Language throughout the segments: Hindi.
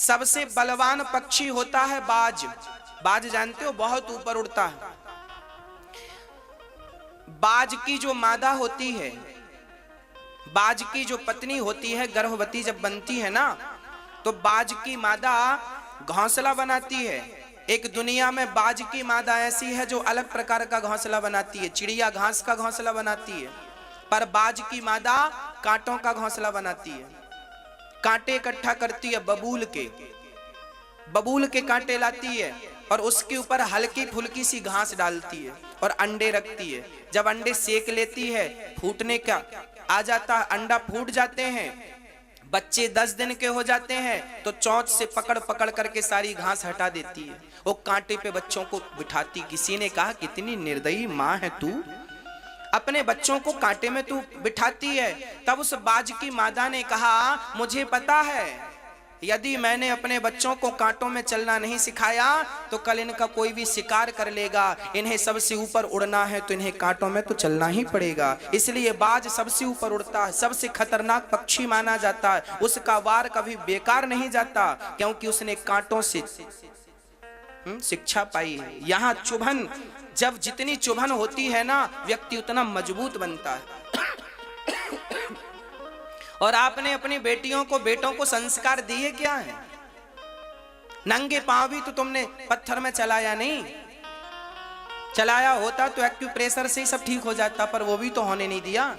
सबसे बलवान पक्षी होता है बाज। बाज जानते हो, बहुत ऊपर उड़ता है। बाज की जो मादा होती है, बाज की जो पत्नी होती है, गर्भवती जब बनती है ना, तो बाज की मादा घोंसला बनाती है। एक दुनिया में बाज की मादा ऐसी है जो अलग प्रकार का घोंसला बनाती है। चिड़िया घास का घोंसला बनाती है, पर बाज की मादा कांटों का घोंसला बनाती है। कांटे इकट्ठा करती है, बबूल के कांटे लाती है और उसके ऊपर हल्की फुल्की सी घास डालती है और अंडे रखती है। जब अंडे सेक लेती है, फूटने का आ जाता, अंडा फूट जाते हैं, बच्चे 10 दिन के हो जाते हैं, तो चोंच से पकड़ पकड़ करके सारी घास हटा देती है। वो कांटे पे बच्चों को बिठाती। किसी ने कहा कितनी निर्दयी माँ है तू, अपने बच्चों को कांटे में तू बिठाती है। तब उस बाज की मादा ने कहा, मुझे पता है यदि मैंने अपने बच्चों को कांटों में चलना नहीं सिखाया तो कल इनका कोई भी शिकार कर लेगा। इन्हें सबसे ऊपर उड़ना है तो इन्हें कांटों में तो चलना ही पड़ेगा। इसलिए बाज सबसे ऊपर उड़ता है, सबसे खतरनाक पक्षी माना जाता है। उसका वार कभी बेकार नहीं जाता, क्योंकि उसने कांटों से शिक्षा पाई है। यहाँ चुभन, जब जितनी चुभन होती है ना, व्यक्ति उतना मजबूत बनता है। और आपने अपनी बेटियों को, बेटों को संस्कार दिए क्या है? नंगे पांव भी तो तुमने पत्थर में चलाया नहीं। चलाया होता तो एक्यूप्रेशर से ही सब ठीक हो जाता, पर वो भी तो होने नहीं दिया।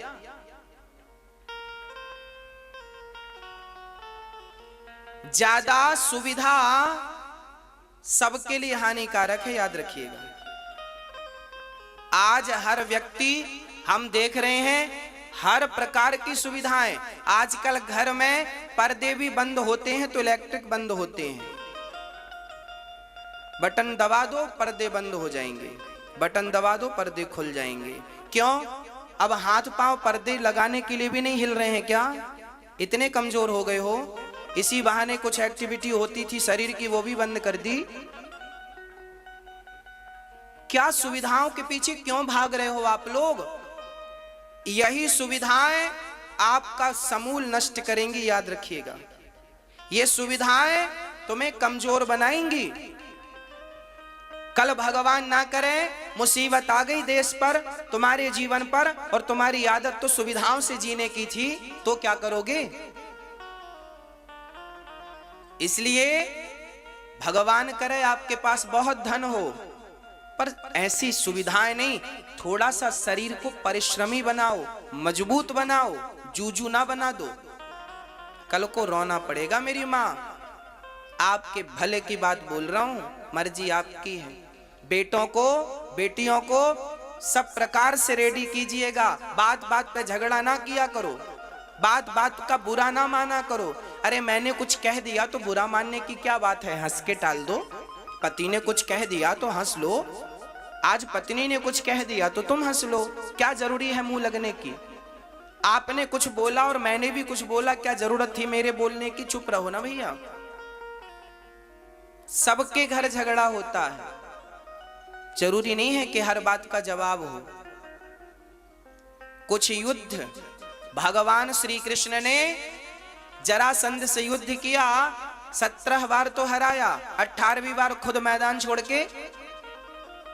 ज्यादा सुविधा सबके लिए हानिकारक है, याद रखिएगा। आज हर व्यक्ति, हम देख रहे हैं हर प्रकार की सुविधाएं। आजकल घर में पर्दे भी बंद होते हैं तो इलेक्ट्रिक बंद होते हैं। बटन दबा दो पर्दे बंद हो जाएंगे, बटन दबा दो पर्दे खुल जाएंगे। क्यों? अब हाथ पांव पर्दे लगाने के लिए भी नहीं हिल रहे हैं क्या? इतने कमजोर हो गए हो? इसी बहाने कुछ एक्टिविटी होती थी शरीर की, वो भी बंद कर दी। क्या सुविधाओं के पीछे क्यों भाग रहे हो आप लोग? यही सुविधाएं आपका समूल नष्ट करेंगी, याद रखिएगा। ये सुविधाएं तुम्हें कमजोर बनाएंगी। कल भगवान ना करे मुसीबत आ गई देश पर, तुम्हारे जीवन पर, और तुम्हारी आदत तो सुविधाओं से जीने की थी, तो क्या करोगे? इसलिए भगवान करे आपके पास बहुत धन हो, पर ऐसी सुविधाएं नहीं। थोड़ा सा शरीर को परिश्रमी बनाओ, मजबूत बनाओ, जूजू ना बना दो। कल को रोना पड़ेगा। मेरी माँ, आपके भले की बात बोल रहा हूं, मर्जी आपकी है। बेटों को, बेटियों को सब प्रकार से रेडी कीजिएगा। बात बात पे झगड़ा ना किया करो, बात बात का बुरा ना माना करो। अरे मैंने कुछ कह दिया तो बुरा मानने की क्या बात है, हंस के टाल दो। पति ने कुछ कह दिया तो हंस लो, आज पत्नी ने कुछ कह दिया तो तुम हंस लो। क्या जरूरी है मुंह लगने की? आपने कुछ बोला और मैंने भी कुछ बोला, क्या जरूरत थी मेरे बोलने की? चुप रहो ना भैया। सबके घर झगड़ा होता है, जरूरी नहीं है कि हर बात का जवाब हो। कुछ युद्ध भगवान श्री कृष्ण ने जरासंध से युद्ध किया, 17 बार तो हराया, 18वीं बार खुद मैदान छोड़ के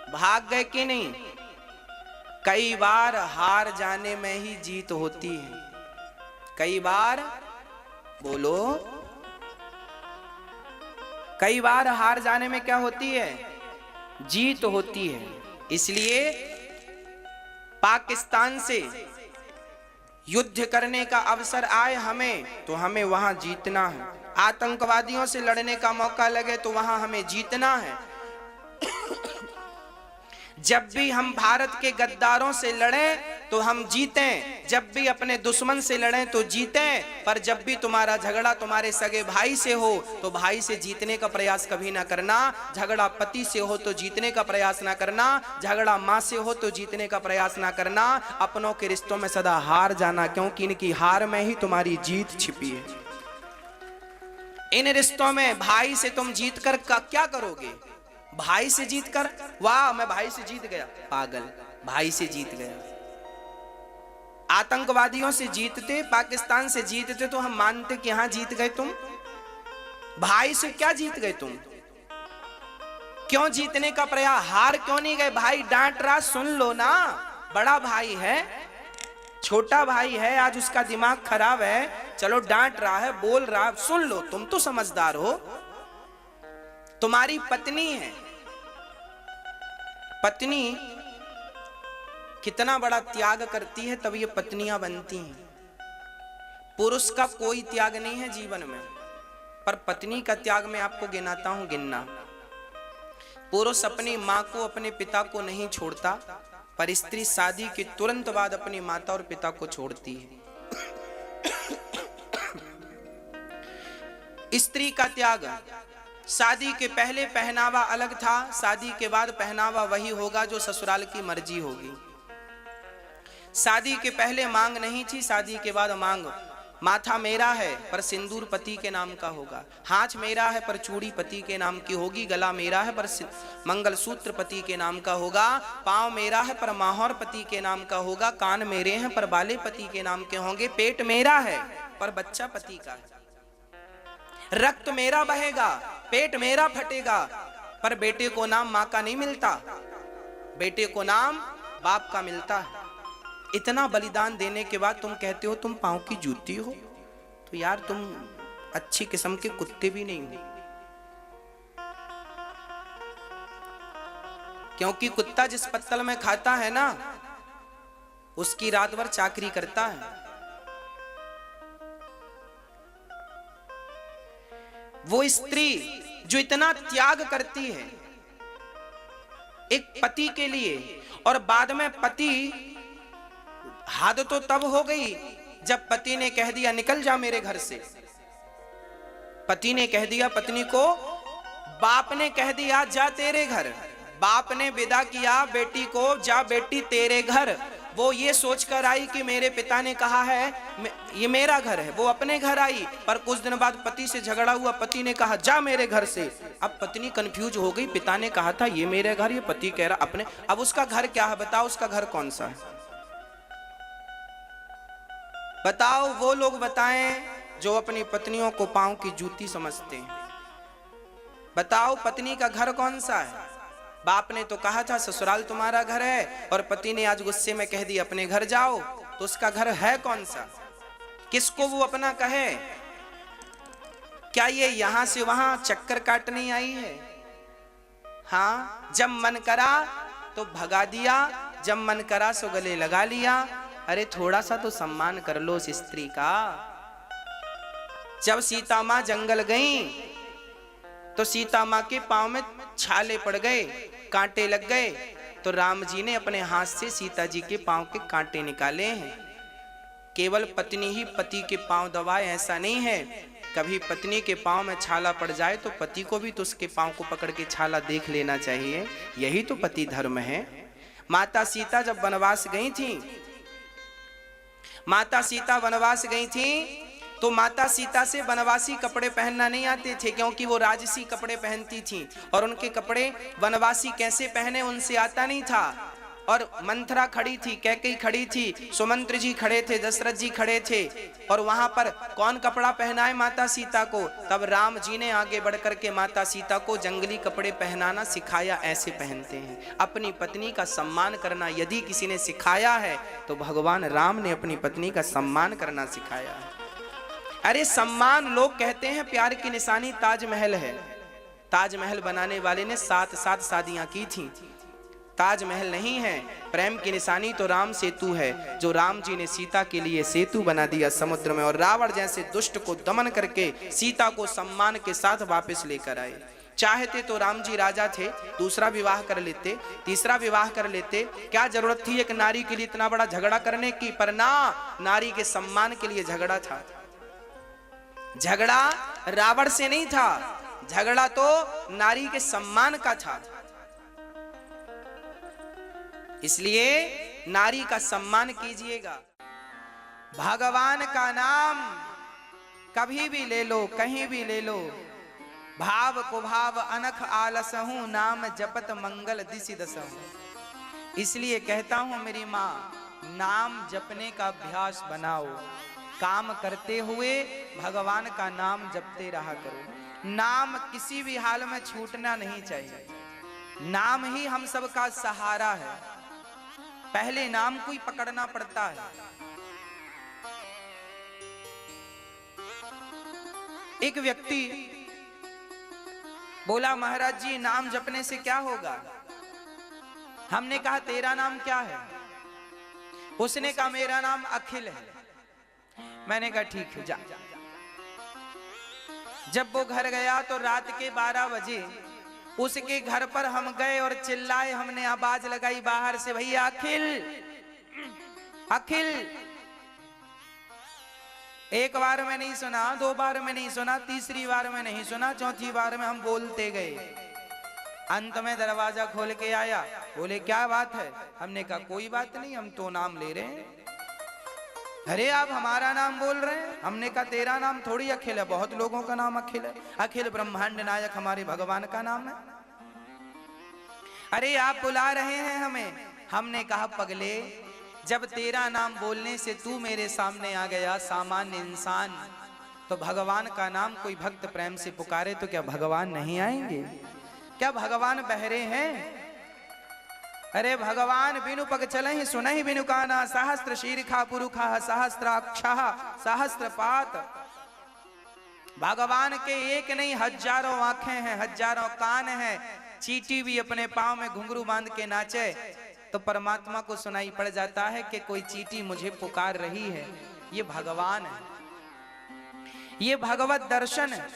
भाग गए कि नहीं? कई बार हार जाने में ही जीत होती है। कई बार, बोलो, कई बार हार जाने में क्या होती है? जीत होती है। इसलिए पाकिस्तान से युद्ध करने का अवसर आए हमें, तो हमें वहां जीतना है। आतंकवादियों से लड़ने का मौका लगे तो वहां हमें जीतना है। जब भी हम भारत के गद्दारों से लड़ें तो हम जीतें, जब भी अपने दुश्मन से लड़ें तो जीतें। पर जब भी तुम्हारा झगड़ा तुम्हारे सगे भाई से हो तो भाई से जीतने का प्रयास कभी ना करना। झगड़ा पति से हो तो जीतने का प्रयास ना करना। झगड़ा माँ से हो तो जीतने का प्रयास ना करना। अपनों के रिश्तों में सदा हार जाना, क्योंकि इनकी हार में ही तुम्हारी जीत छिपी है। इन रिश्तों में भाई से तुम जीत कर क्या करोगे? भाई से जीत कर, वाह मैं भाई से जीत गया, पागल, भाई से जीत गया। आतंकवादियों से जीतते, पाकिस्तान से जीतते तो हम मानते कि हाँ जीत गए तुम। भाई से क्या जीत गए तुम? क्यों जीतने का प्रयास? हार क्यों नहीं गए? भाई डांट रहा, सुन लो ना। बड़ा भाई है, छोटा भाई है, आज उसका दिमाग खराब है, चलो डांट रहा है, बोल रहा है, सुन लो। तुम तो समझदार हो। तुम्हारी पत्नी है, पत्नी कितना बड़ा त्याग करती है तब ये पत्नियां बनती हैं। पुरुष का कोई त्याग नहीं है जीवन में, पर पत्नी का त्याग मैं आपको गिनाता हूं, गिनना। पुरुष अपनी मां को, अपने पिता को नहीं छोड़ता, पर स्त्री शादी के तुरंत बाद अपनी माता और पिता को छोड़ती है। स्त्री का त्याग, शादी के पहले पहनावा अलग था, शादी के बाद पहनावा वही होगा जो ससुराल की मर्जी होगी। शादी के पहले मांग नहीं थी, शादी के बाद मांग। माथा मेरा है पर सिंदूर पति के नाम का होगा, हाथ मेरा है पर चूड़ी पति के नाम की होगी, गला मेरा है पर मंगलसूत्र पति के नाम का होगा, पांव मेरा है पर माहौर पति के नाम का होगा, कान मेरे हैं पर बाले पति के नाम के होंगे, पेट मेरा है पर बच्चा पति का है, रक्त मेरा बहेगा, पेट मेरा फटेगा, पर बेटे को नाम मां का नहीं मिलता, बेटे को नाम बाप का मिलता है। इतना बलिदान देने के बाद तुम कहते हो तुम पांव की जूती हो, तो यार तुम अच्छी किस्म के कुत्ते भी नहीं हो। क्योंकि कुत्ता जिस पत्तल में खाता है ना, उसकी रात भर चाकरी करता है। वो स्त्री जो इतना त्याग करती है एक पति के लिए, और बाद में पति, हद तो तब हो गई जब पति ने कह दिया निकल जा मेरे घर से। पति ने कह दिया पत्नी को, बाप ने कह दिया जा तेरे घर, बाप ने विदा किया बेटी को, जा बेटी तेरे घर। वो ये सोचकर आई कि मेरे पिता ने कहा है ये मेरा घर है, वो अपने घर आई, पर कुछ दिन बाद पति से झगड़ा हुआ, पति ने कहा जा मेरे घर से। अब पत्नी कंफ्यूज हो गई, पिता ने कहा था ये मेरे घर, ये पति कह रहा अपने, अब उसका घर क्या है? बताओ उसका घर कौन सा है? बताओ, वो लोग बताएं जो अपनी पत्नियों को पांव की जूती समझते हैं। बताओ पत्नी का घर कौन सा है? बाप ने तो कहा था ससुराल तुम्हारा घर है, और पति ने आज गुस्से में कह दिया अपने घर जाओ, तो उसका घर है कौन सा? किसको वो अपना कहे? क्या ये यहां से वहां चक्कर काटने आई है? हाँ, जब मन करा तो भगा दिया, जब मन करा सो गले लगा लिया। अरे थोड़ा सा तो सम्मान कर लो उस स्त्री का। जब सीता मां जंगल गई तो सीता मां के पांव में छाले पड़ गए, कांटे लग गए, तो राम जी ने अपने हाथ से सीता जी के पांव के कांटे निकाले हैं। केवल पत्नी ही पति के पांव दबाए ऐसा नहीं है, कभी पत्नी के पांव में छाला पड़ जाए तो पति को भी तो उसके पांव को पकड़ के छाला देख लेना चाहिए। यही तो पति धर्म है। माता सीता जब वनवास गई थी, माता सीता वनवास गई थी, तो माता सीता से वनवासी कपड़े पहनना नहीं आते थे, क्योंकि वो राजसी कपड़े पहनती थीं, और उनके कपड़े वनवासी कैसे पहने उनसे आता नहीं था। और मंथरा खड़ी थी, कैकेयी खड़ी थी, सुमंत्र जी खड़े थे, दशरथ जी खड़े थे, और वहां पर कौन कपड़ा पहनाए माता सीता को? तब राम जी ने आगे बढ़कर के माता सीता को जंगली कपड़े पहनाना सिखाया। ऐसे पहनते हैं। अपनी पत्नी का सम्मान करना यदि किसी ने सिखाया है तो भगवान राम ने अपनी पत्नी का सम्मान करना सिखाया है। अरे सम्मान, लोग कहते हैं प्यार की निशानी ताजमहल है। ताजमहल बनाने वाले ने 7 शादियां की थी। ताजमहल नहीं है, प्रेम की निशानी तो राम सेतु है, जो राम जी ने सीता के लिए सेतु बना दिया समुद्र में, और रावण जैसे दुष्ट को दमन करके सीता को सम्मान के साथ वापस लेकर आए। चाहते तो राम जी राजा थे, दूसरा विवाह कर लेते, तीसरा विवाह कर लेते, क्या जरूरत थी एक नारी के लिए इतना बड़ा झगड़ा करने की? पर ना, नारी के सम्मान के लिए झगड़ा था। झगड़ा रावण से नहीं था, झगड़ा तो नारी के सम्मान का था। इसलिए नारी का सम्मान कीजिएगा। भगवान का नाम कभी भी ले लो, कहीं भी ले लो, भाव को भाव अनख आलसहूं, नाम जपत मंगल दिशि दसहूं। इसलिए कहता हूं मेरी माँ, नाम जपने का अभ्यास बनाओ, काम करते हुए भगवान का नाम जपते रहा करो। नाम किसी भी हाल में छूटना नहीं चाहिए। नाम ही हम सबका सहारा है। पहले नाम को ही पकड़ना पड़ता है। एक व्यक्ति बोला, महाराज जी नाम जपने से क्या होगा? हमने कहा तेरा नाम क्या है? उसने कहा मेरा नाम अखिल है। मैंने कहा ठीक है जा। जब वो घर गया तो रात के 12 बजे उसके घर पर हम गए और चिल्लाए, हमने आवाज लगाई बाहर से, भैया अखिल अखिल। एक बार में नहीं सुना, 2 बार में नहीं सुना, तीसरी बार में नहीं सुना, चौथी बार में हम बोलते गए। अंत में दरवाजा खोल के आया, बोले क्या बात है? हमने कहा कोई बात नहीं, हम तो नाम ले रहे हैं। अरे आप हमारा नाम बोल रहे हैं? हमने कहा तेरा नाम थोड़ी अखिल है, बहुत लोगों का नाम अखिल है। अखिल ब्रह्मांड नायक हमारे भगवान का नाम है। अरे आप बुला रहे हैं हमें। हमने कहा पगले, जब तेरा नाम बोलने से तू मेरे सामने आ गया सामान्य इंसान, तो भगवान का नाम कोई भक्त प्रेम से पुकारे तो क्या भगवान नहीं आएंगे? क्या भगवान बहरे हैं? अरे भगवान बिनु पग चलहि सुनहि बिनु काना, सहस्त्र शीर्षा पुरुखा सहस्त्राक्षः सहस्त्रपात। भगवान के एक नहीं हजारों आंखें हैं, हजारों कान हैं। चींटी भी अपने पांव में घुंघरू बांध के नाचे तो परमात्मा को सुनाई पड़ जाता है कि कोई चींटी मुझे पुकार रही है। ये भगवान है, ये भगवत दर्शन है।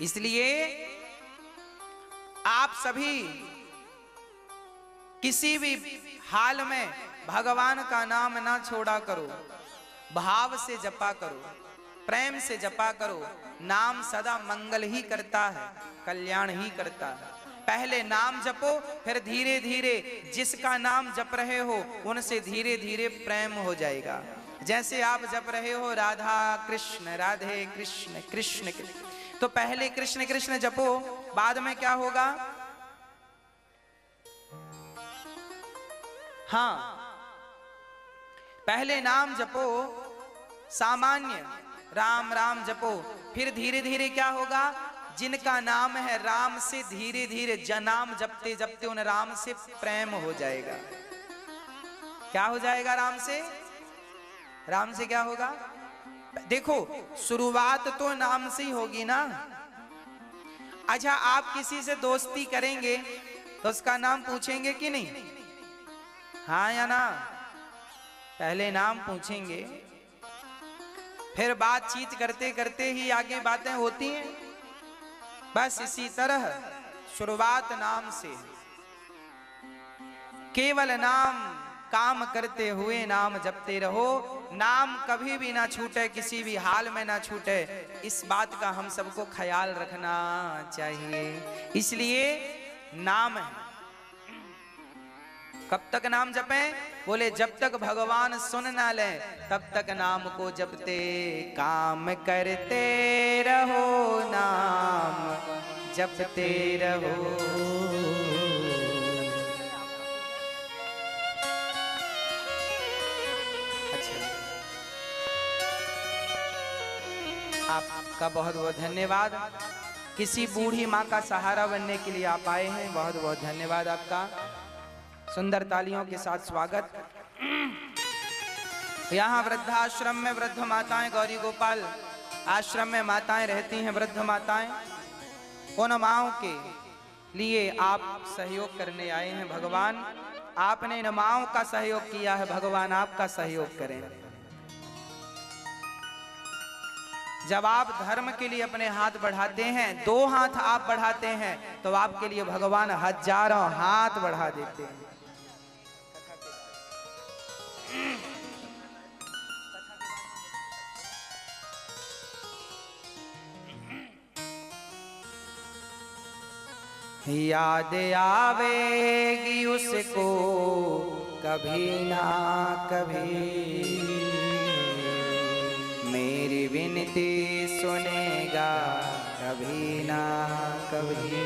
इसलिए आप सभी किसी भी हाल में भगवान का नाम ना छोड़ा करो, भाव से जपा करो, प्रेम से जपा करो। नाम सदा मंगल ही करता है, कल्याण ही करता है। पहले नाम जपो, फिर धीरे धीरे जिसका नाम जप रहे हो उनसे धीरे धीरे प्रेम हो जाएगा। जैसे आप जप रहे हो राधा कृष्ण राधे कृष्ण कृष्ण कृष्ण, तो पहले कृष्ण कृष्ण जपो, बाद में क्या होगा? हाँ, पहले नाम जपो सामान्य, राम राम जपो, फिर धीरे धीरे क्या होगा? जिनका नाम है राम से धीरे धीरे जनाम जपते जपते उन राम से प्रेम हो जाएगा। क्या हो जाएगा? राम से, राम से क्या होगा? देखो शुरुआत तो नाम से ही होगी ना। अच्छा, आप किसी से दोस्ती करेंगे तो उसका नाम पूछेंगे कि नहीं? हाँ या ना? पहले नाम पूछेंगे, फिर बातचीत करते करते ही आगे बातें होती हैं। बस इसी तरह शुरुआत नाम से, केवल नाम काम करते हुए नाम जपते रहो। नाम कभी भी ना छूटे, किसी भी हाल में ना छूटे, इस बात का हम सबको ख्याल रखना चाहिए। इसलिए नाम है। कब तक नाम जपें? बोले जब तक भगवान सुन ना ले तब तक नाम को जपते काम करते रहो, नाम जपते रहो। अच्छा, आपका बहुत बहुत धन्यवाद। किसी बूढ़ी माँ का सहारा बनने के लिए आप आए हैं, बहुत बहुत धन्यवाद आपका। सुंदर तालियों के साथ स्वागत। यहाँ वृद्धाश्रम में वृद्ध माताएं, गौरी गोपाल आश्रम में माताएं रहती हैं, वृद्ध माताएं, उन माओं के लिए आप सहयोग करने आए हैं। भगवान आपने इन माओं का सहयोग किया है, भगवान आपका सहयोग करें। जब आप धर्म के लिए अपने हाथ बढ़ाते हैं, 2 हाथ आप बढ़ाते हैं, तो आपके लिए भगवान हजारों हाथ बढ़ा देते हैं। याद आवेगी उसको कभी ना कभी, मेरी विनती सुनेगा कभी ना कभी।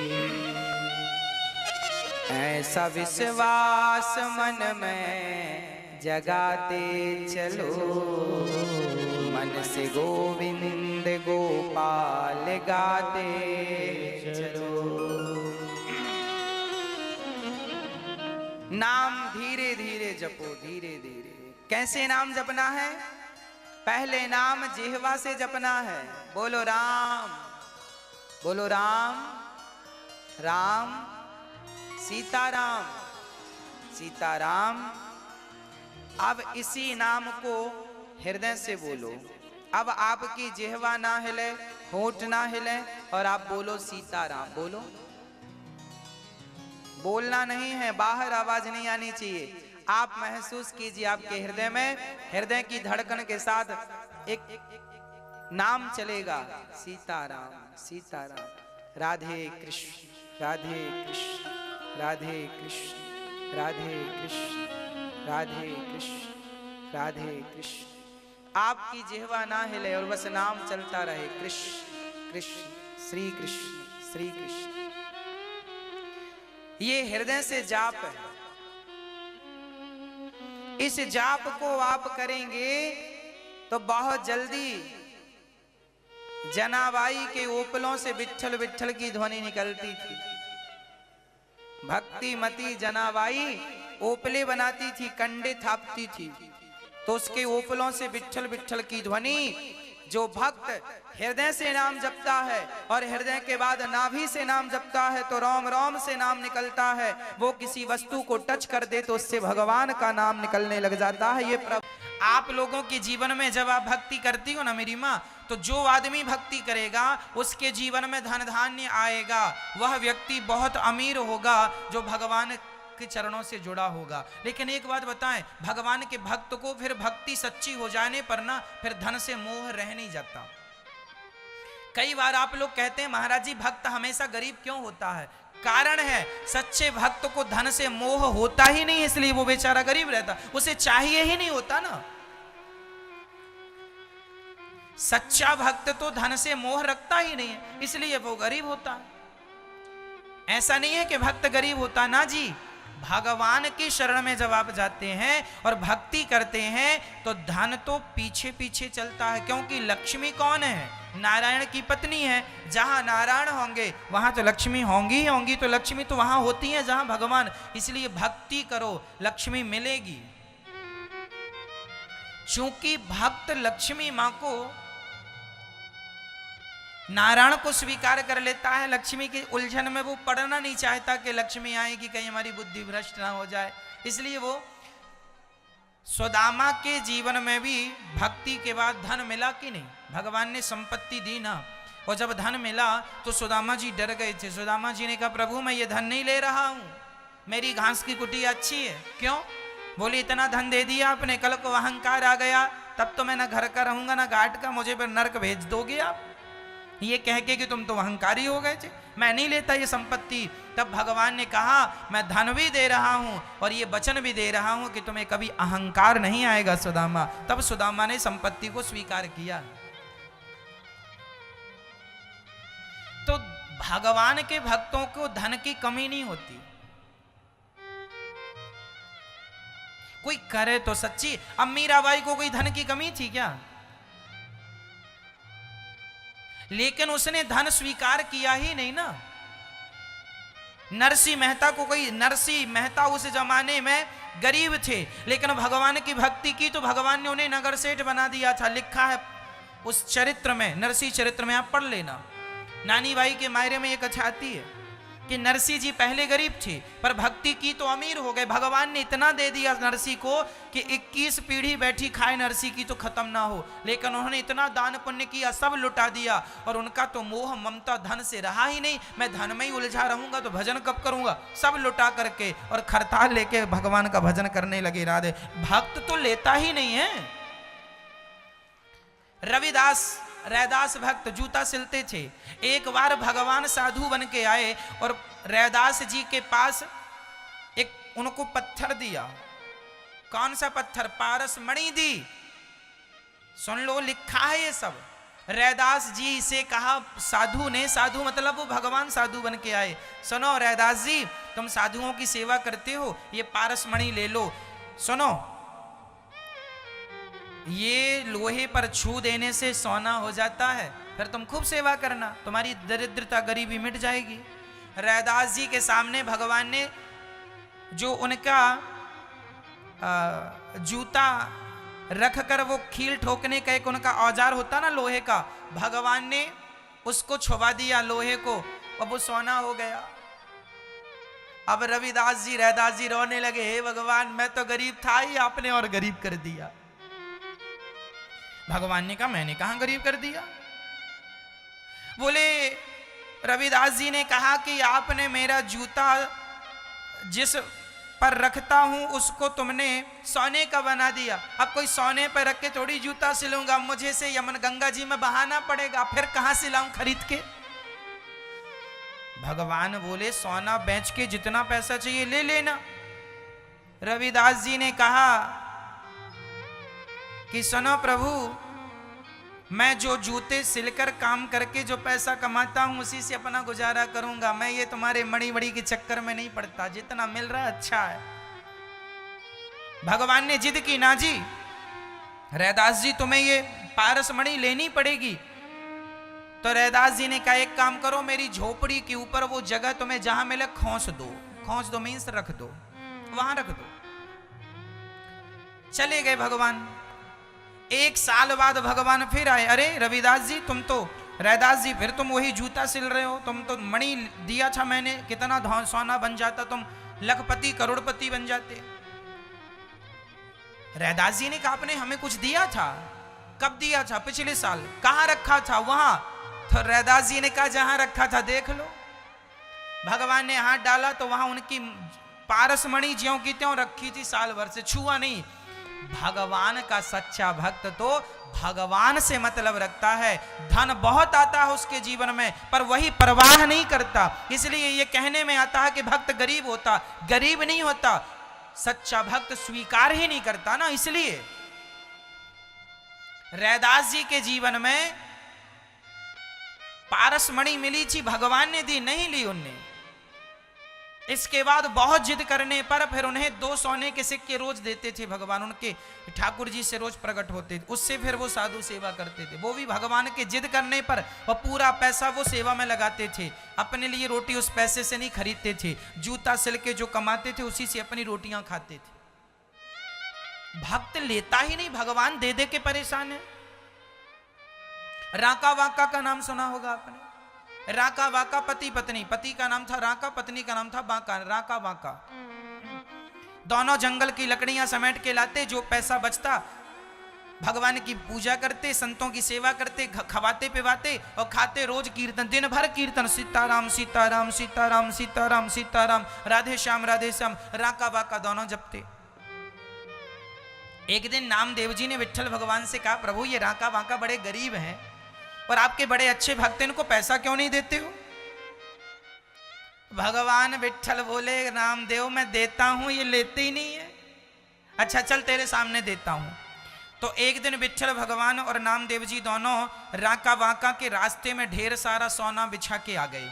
ऐसा विश्वास मन में जगाते चलो, मन से गोविंद गोपाल गाते चलो। नाम धीरे धीरे जपो, धीरे धीरे। कैसे नाम जपना है? पहले नाम जिह्वा से जपना है। बोलो राम, बोलो राम, राम सीताराम, सीताराम। अब इसी नाम को हृदय से बोलो। अब आपकी जिह्वा ना हिले, होंठ ना हिले और आप बोलो सीताराम। बोलो, बोलना नहीं है, बाहर आवाज नहीं आनी चाहिए। आप महसूस कीजिए आपके हृदय में, हृदय की धड़कन के साथ एक नाम चलेगा, सीताराम, सीताराम। राधे कृष्ण, राधे कृष्ण, राधे कृष्ण, राधे कृष्ण, राधे कृष्ण, राधे कृष्ण। आपकी जिह्वा ना हिले और बस नाम चलता रहे, कृष्ण कृष्ण, श्री कृष्ण, श्री कृष्ण। ये हृदय से जाप है। इस जाप को आप करेंगे तो बहुत जल्दी जनाबाई के ओपलों से विट्ठल विट्ठल की ध्वनि निकलती थी। भक्ति मती जनाबाई ओपले बनाती थी, कंडे थापती थी, तो उसके ओपलों से विट्ठल विट्ठल की ध्वनि। जो भक्त हृदय से नाम जपता है और हृदय के बाद नाभि से नाम जपता है तो रोम रोम से नाम निकलता है। वो किसी वस्तु को टच कर दे तो उससे भगवान का नाम निकलने लग जाता है। ये आप लोगों के जीवन में जब आप भक्ति करती हो ना मेरी माँ, तो जो आदमी भक्ति करेगा उसके जीवन में धन धान्य आएगा। वह व्यक्ति बहुत अमीर होगा जो भगवान के चरणों से जुड़ा होगा। लेकिन एक बात बताएं, भगवान के भक्त को फिर भक्ति सच्ची हो जाने पर ना फिर धन से मोह रह नहीं जाता। कई बार आप लोग कहते हैं महाराज जी भक्त हमेशा गरीब क्यों होता है? कारण है सच्चे भक्त को धन से मोह होता ही नहीं, इसलिए वो बेचारा गरीब रहता, उसे चाहिए ही नहीं होता ना। सच्चा भक्त तो धन से मोह रखता ही नहीं है, इसलिए वो गरीब होता है। ऐसा नहीं है कि भक्त गरीब होता, ना जी। भगवान की शरण में जब आप जाते हैं और भक्ति करते हैं तो धन तो पीछे पीछे चलता है, क्योंकि लक्ष्मी कौन है? नारायण की पत्नी है। जहां नारायण होंगे वहां तो लक्ष्मी होंगी ही होंगी, तो लक्ष्मी तो वहां होती है जहां भगवान। इसलिए भक्ति करो, लक्ष्मी मिलेगी। चूंकि भक्त लक्ष्मी मां को, नारायण को स्वीकार कर लेता है, लक्ष्मी की उलझन में वो पड़ना नहीं चाहता कि लक्ष्मी आएगी कहीं हमारी बुद्धि भ्रष्ट ना हो जाए। इसलिए वो सुदामा के जीवन में भी भक्ति के बाद धन मिला कि नहीं? भगवान ने संपत्ति दी ना, और जब धन मिला तो सुदामा जी डर गए थे। सुदामा जी ने कहा प्रभु मैं ये धन नहीं ले रहा हूं, मेरी घास की कुटिया अच्छी है। क्यों? बोले इतना धन दे दिया आपने, कल को अहंकार आ गया तब तो मैं ना घर का रहूंगा ना घाट का, मुझे फिर नरक भेज दोगे आप। ये कह के कि तुम तो अहंकारी हो गए थे, मैं नहीं लेता ये संपत्ति। तब भगवान ने कहा मैं धन भी दे रहा हूं और ये वचन भी दे रहा हूं कि तुम्हें कभी अहंकार नहीं आएगा सुदामा। तब सुदामा ने संपत्ति को स्वीकार किया। तो भगवान के भक्तों को धन की कमी नहीं होती। कोई करे तो सच्ची। अब मीराबाई को कोई धन की कमी थी क्या? लेकिन उसने धन स्वीकार किया ही नहीं ना। नरसिंह मेहता को कोई, नरसिंह मेहता उस जमाने में गरीब थे लेकिन भगवान की भक्ति की तो भगवान ने उन्हें नगर सेठ बना दिया था। लिखा है उस चरित्र में, नरसिंह चरित्र में, आप पढ़ लेना। नानी बाई के मायरे में एक कथा आती है कि नरसिंह जी पहले गरीब थे पर भक्ति की तो अमीर हो गए। भगवान ने इतना दे दिया नरसिंह को कि 21 पीढ़ी बैठी खाए नरसिंह की तो खत्म ना हो। लेकिन उन्होंने इतना दान पुण्य किया, सब लुटा दिया और उनका तो मोह ममता धन से रहा ही नहीं। मैं धन में ही उलझा रहूंगा तो भजन कब करूंगा? सब लुटा करके और खरताल लेके भगवान का भजन करने लगे। राधे भक्त तो लेता ही नहीं है। रैदास भक्त जूता सिलते थे। एक बार भगवान साधु बन के आए और रैदास जी के पास एक उनको पत्थर दिया। कौन सा पत्थर? पारस मणि दी। सुन लो, लिखा है ये सब। रैदास जी से कहा साधु ने, साधु मतलब वो भगवान साधु बन के आए, सुनो रैदास जी तुम साधुओं की सेवा करते हो, ये पारस मणि ले लो। सुनो ये लोहे पर छू देने से सोना हो जाता है, फिर तुम खूब सेवा करना, तुम्हारी दरिद्रता गरीबी मिट जाएगी। रैदास जी के सामने भगवान ने जो उनका जूता रख कर वो कील ठोकने का एक उनका औजार होता ना लोहे का, भगवान ने उसको छुपा दिया लोहे को, और वो सोना हो गया। अब रविदास जी रैदास जी रोने लगे, हे भगवान मैं तो गरीब था ही, आपने और गरीब कर दिया। भगवान ने कहा मैंने कहां गरीब कर दिया। बोले रविदास जी ने कहा कि आपने मेरा जूता जिस पर रखता हूं उसको तुमने सोने का बना दिया, अब कोई सोने पर रख के थोड़ी जूता सिलूंगा, मुझे से यमन गंगा जी में बहाना पड़ेगा, फिर कहां सिलाऊं खरीद के। भगवान बोले सोना बेच के जितना पैसा चाहिए ले लेना। रविदास जी ने कहा कि सुनो प्रभु, मैं जो जूते सिलकर काम करके जो पैसा कमाता हूं उसी से अपना गुजारा करूंगा, मैं ये तुम्हारे मणि मणि के चक्कर में नहीं पड़ता, जितना मिल रहा है अच्छा है। भगवान ने जिद की, ना जी रैदास जी तुम्हें ये पारस मणि लेनी पड़ेगी। तो रैदास जी ने कहा एक काम करो, मेरी झोपड़ी के ऊपर वो जगह तुम्हें जहां मिले खोस दो मीन्स रख दो, वहां रख दो। चले गए भगवान। एक साल बाद भगवान फिर आए, अरे रविदास जी तुम तो, रैदास जी फिर तुम वही जूता सिल रहे हो, तुम तो मणि दिया था मैंने, कितना सोना बन जाता, तुम लखपति करोड़पति बन जाते। रैदास जी ने कहा आपने हमें कुछ दिया था, कब दिया था? पिछले साल। कहां रखा था? वहां। तो रैदास जी ने कहा जहां रखा था देख लो। भगवान ने हाथ डाला तो वहां उनकी पारस मणि ज्यों की त्यों रखी थी, साल भर से छुआ नहीं। भगवान का सच्चा भक्त तो भगवान से मतलब रखता है, धन बहुत आता है उसके जीवन में पर वही परवाह नहीं करता। इसलिए ये कहने में आता है कि भक्त गरीब होता, गरीब नहीं होता, सच्चा भक्त स्वीकार ही नहीं करता ना। इसलिए रैदास जी के जीवन में पारस मणि मिली थी, भगवान ने दी, नहीं ली उनने। इसके बाद बहुत जिद करने पर फिर उन्हें 2 सोने के सिक्के रोज देते थे भगवान, उनके ठाकुर जी से रोज प्रकट होते थे, उससे फिर वो साधु सेवा करते थे। वो भी भगवान के जिद करने पर, और पूरा पैसा वो सेवा में लगाते थे, अपने लिए रोटी उस पैसे से नहीं खरीदते थे, जूता सिल के जो कमाते थे उसी से अपनी रोटियां खाते थे। भक्त लेता ही नहीं, भगवान दे दे के परेशान है। राका वाका का नाम सुना होगा आपने। राका वाका पति पत्नी, पति का नाम था राका, पत्नी का नाम था बाका, राका वाका। दोनों जंगल की लकड़ियां समेट के लाते, जो पैसा बचता भगवान की पूजा करते, संतों की सेवा करते, खवाते पिवाते और खाते रोज कीर्तन, दिन भर कीर्तन, सीताराम सीताराम सीताराम सीताराम सीताराम, राधे श्याम राका वाका दोनों जपते। एक दिन नामदेव जी ने विट्ठल भगवान से कहा, प्रभु ये राका वाका बड़े गरीब हैं और आपके बड़े अच्छे भक्त, इनको पैसा क्यों नहीं देते हो? भगवान विट्ठल बोले, नामदेव मैं देता हूं, ये लेते ही नहीं है। अच्छा चल तेरे सामने देता हूं। तो एक दिन विट्ठल भगवान और नामदेव जी दोनों राका वाका के रास्ते में ढेर सारा सोना बिछा के आ गए,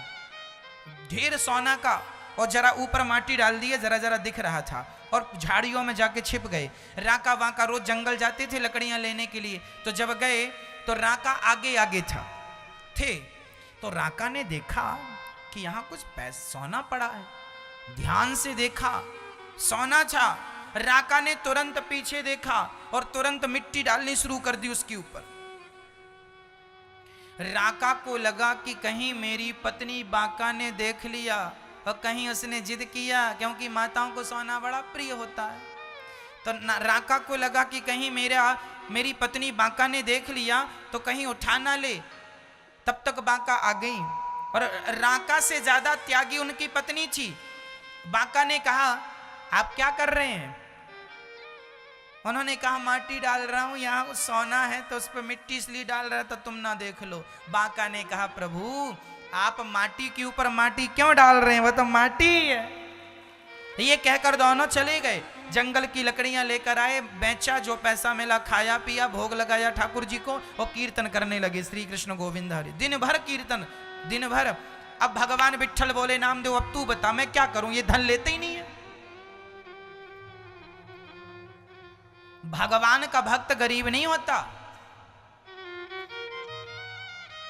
ढेर सोना का, और जरा ऊपर माटी डाल दिए, जरा जरा दिख रहा था, और झाड़ियों में जाके छिप गए। राका वाका रोज जंगल जाते थे लकड़ियां लेने के लिए, तो जब गए तो राका आगे आगे थे। तो राका ने देखा कि यहां कुछ सोना पड़ा है, ध्यान से देखा, सोना था। राका ने तुरंत पीछे देखा और तुरंत मिट्टी डालनी शुरू कर दी उसके ऊपर। राका को लगा कि कहीं मेरी पत्नी बाका ने देख लिया और कहीं उसने जिद किया, क्योंकि माताओं को सोना बड़ा प्रिय होता है। तो राका को लगा कि कहीं मेरी पत्नी बाका ने देख लिया तो कहीं उठा ना ले। तब तक बाका आ गई, और राका से ज्यादा त्यागी उनकी पत्नी थी। बाका ने कहा आप क्या कर रहे हैं? उन्होंने कहा माटी डाल रहा हूं, यहाँ सोना है तो उस पर मिट्टी इसलिए डाल रहा था तुम ना देख लो। बाका ने कहा प्रभु आप माटी के ऊपर माटी क्यों डाल रहे हैं, वो तो माटी है। ये कहकर दोनों चले गए, जंगल की लकड़ियां लेकर आए, बेचा, जो पैसा मिला खाया पिया, भोग लगाया ठाकुर जी को और कीर्तन करने लगे, श्री कृष्ण गोविंद हरि। दिन भर कीर्तन, दिन भर। अब भगवान विट्ठल बोले, नामदेव अब तू बता मैं क्या करूं, ये धन लेते ही नहीं है। भगवान का भक्त गरीब नहीं होता,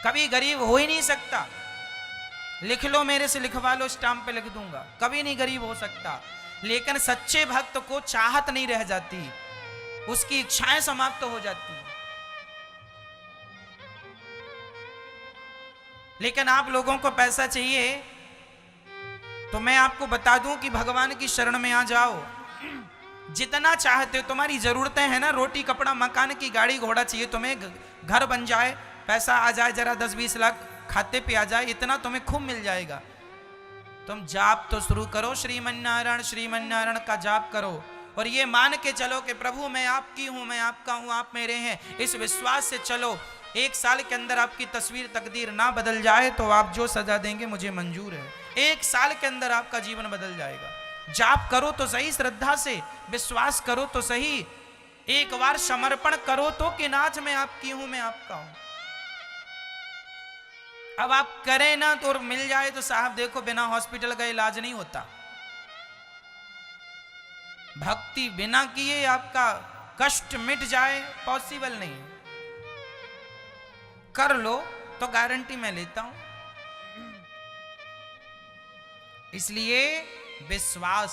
कभी गरीब हो ही नहीं सकता। लिख लो, मेरे से लिखवा लो, स्टाम्प पे लिख दूंगा, कभी नहीं गरीब हो सकता। लेकिन सच्चे भक्त को चाहत नहीं रह जाती, उसकी इच्छाएं समाप्त हो जाती। लेकिन आप लोगों को पैसा चाहिए तो मैं आपको बता दूं कि भगवान की शरण में आ जाओ, जितना चाहते हो। तुम्हारी जरूरतें हैं ना, रोटी कपड़ा मकान की गाड़ी घोड़ा चाहिए तुम्हें, घर बन जाए, पैसा आ जाए, जरा 10-20 लाख खाते पे आ जाए, इतना तुम्हें खूब मिल जाएगा। तुम जाप तो शुरू करो, श्रीमन नारायण का जाप करो, और ये मान के चलो कि प्रभु मैं आपकी हूं, मैं आपका हूं, आप मेरे हैं। इस विश्वास से चलो। 1 साल के अंदर आपकी तस्वीर तकदीर ना बदल जाए तो आप जो सजा देंगे मुझे मंजूर है। 1 साल के अंदर आपका जीवन बदल जाएगा। जाप करो तो सही, श्रद्धा से विश्वास करो तो सही, एक बार समर्पण करो तो कि नाथ मैं आपकी हूं, मैं आपका हूं। अब आप करें ना तो मिल जाए तो साहब देखो, बिना हॉस्पिटल का इलाज नहीं होता। भक्ति बिना किए आपका कष्ट मिट जाए पॉसिबल नहीं है। कर लो तो गारंटी मैं लेता हूं। इसलिए विश्वास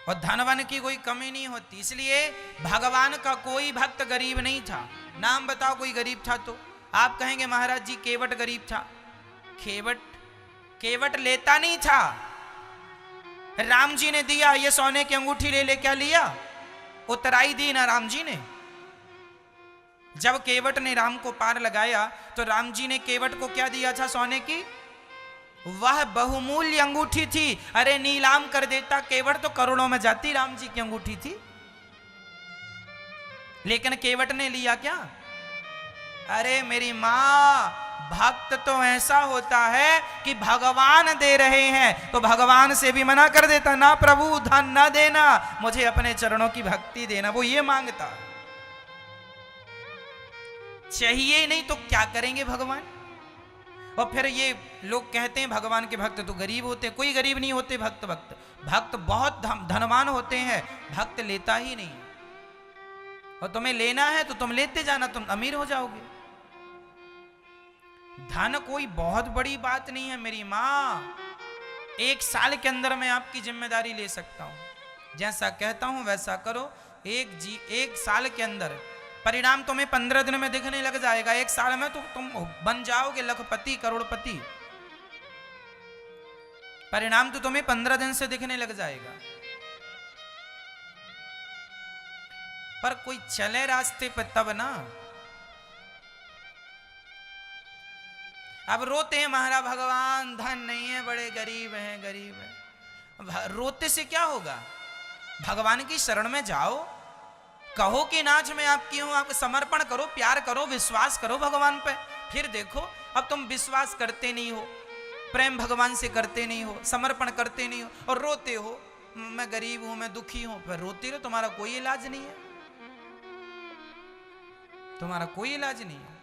और धनवन की कोई कमी नहीं होती। इसलिए भगवान का कोई भक्त गरीब नहीं था। नाम बताओ कोई गरीब था तो। आप कहेंगे महाराज जी केवट गरीब था। केवट लेता नहीं था। राम जी ने दिया, ये सोने की अंगूठी ले ले, क्या लिया? उतराई दी ना राम जी ने। जब केवट ने राम को पार लगाया तो राम जी ने केवट को क्या दिया था? सोने की वह बहुमूल्य अंगूठी थी। अरे नीलाम कर देता, केवट तो करोड़ों में जाती, राम जी की अंगूठी थी। लेकिन केवट ने लिया क्या? अरे मेरी मां, भक्त तो ऐसा होता है कि भगवान दे रहे हैं तो भगवान से भी मना कर देता, ना प्रभु धन ना देना, मुझे अपने चरणों की भक्ति देना। वो ये मांगता। चाहिए नहीं तो क्या करेंगे भगवान? और फिर ये लोग कहते हैं भगवान के भक्त तो गरीब होते हैं। कोई गरीब नहीं होते भक्त बहुत धनवान होते हैं। भक्त लेता ही नहीं। और तुम्हें लेना है तो तुम लेते जाना, तुम अमीर हो जाओगे। धन कोई बहुत बड़ी बात नहीं है मेरी माँ। 1 साल के अंदर मैं आपकी जिम्मेदारी ले सकता हूं। जैसा कहता हूं वैसा करो। 1 साल के अंदर परिणाम तुम्हें 15 दिन में दिखने लग जाएगा। 1 साल में तो तुम बन जाओगे लखपति करोड़पति। परिणाम तो तुम्हें 15 दिन से दिखने लग जाएगा। पर कोई चले रास्ते पे तब ना। अब रोते हैं महाराज भगवान धन नहीं है, बड़े गरीब हैं, गरीब है। रोते से क्या होगा? भगवान की शरण में जाओ, कहो कि नाथ मैं आपकी हूं, आप समर्पण करो, प्यार करो, विश्वास करो भगवान पे। फिर देखो, अब तुम विश्वास करते नहीं हो, प्रेम भगवान से करते नहीं हो, समर्पण करते नहीं हो और रोते हो मैं गरीब हूं, मैं दुखी हूं। फिर रोते रहो, तुम्हारा कोई इलाज नहीं है। तुम्हारा कोई इलाज नहीं है।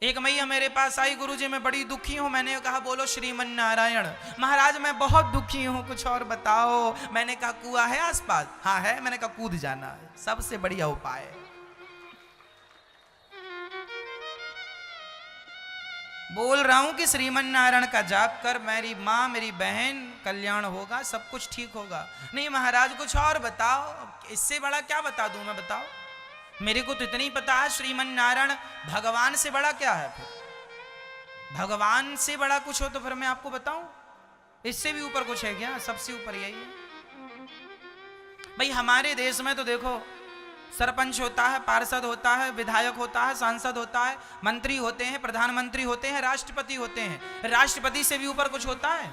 एक मैया मेरे पास आई, गुरुजी मैं बड़ी दुखी हूं। मैंने कहा बोलो श्रीमन नारायण। महाराज मैं बहुत दुखी हूं, कुछ और बताओ। मैंने कहा कुआं है आसपास? हाँ है। मैंने कहा कूद जाना है, सबसे बढ़िया उपाय है। बोल रहा हूं कि श्रीमन नारायण का जाप कर, मेरी माँ मेरी बहन कल्याण होगा, सब कुछ ठीक होगा। नहीं महाराज कुछ और बताओ। इससे बड़ा क्या बता दूं मैं? बताओ। मेरे को तो इतना ही पता है श्रीमन नारायण भगवान से बड़ा क्या है? फिर भगवान से बड़ा कुछ हो तो फिर मैं आपको बताऊं? इससे भी ऊपर कुछ है क्या? सबसे ऊपर यही है भाई। हमारे देश में तो देखो, सरपंच होता है, पार्षद होता है, विधायक होता है, सांसद होता है, मंत्री होते हैं, प्रधानमंत्री होते हैं, राष्ट्रपति होते हैं। राष्ट्रपति से भी ऊपर कुछ होता है?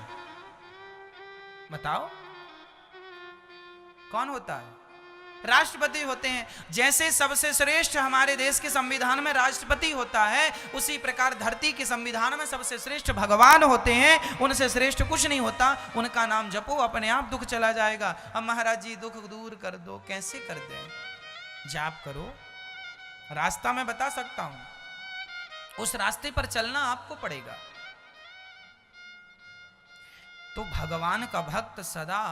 बताओ कौन होता है? राष्ट्रपति होते हैं। जैसे सबसे श्रेष्ठ हमारे देश के संविधान में राष्ट्रपति होता है, उसी प्रकार धरती के संविधान में सबसे श्रेष्ठ भगवान होते हैं। उनसे श्रेष्ठ कुछ नहीं होता। उनका नाम जपो, अपने आप दुख चला जाएगा। अब महाराज जी दुख दूर कर दो, कैसे कर दें? जाप करो। रास्ता मैं बता सकता हूं, उस रास्ते पर चलना आपको पड़ेगा। तो भगवान का भक्त सदा